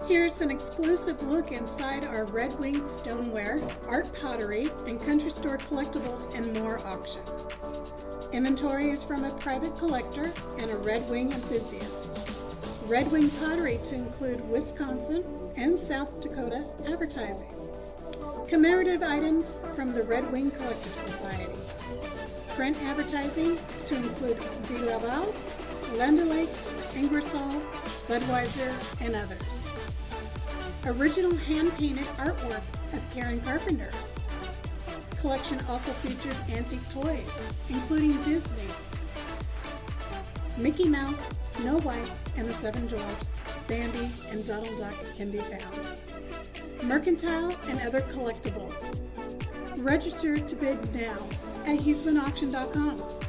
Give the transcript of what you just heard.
Here's an exclusive look inside our Red Wing Stoneware, art pottery, and country store collectibles and more auction. Inventory is from a private collector and a Red Wing enthusiast. Red Wing pottery to include Wisconsin and South Dakota advertising. Commemorative items from the Red Wing Collector Society. Print advertising to include De Laval, Land O'Lakes, Ingersoll, Budweiser, and others. Original hand-painted artwork of Karen Carpenter. Collection also features antique toys, including Disney, Mickey Mouse, Snow White, and the Seven Dwarfs, Bambi, and Donald Duck can be found. Mercantile and other collectibles. Register to bid now at HughesmanAuction.com.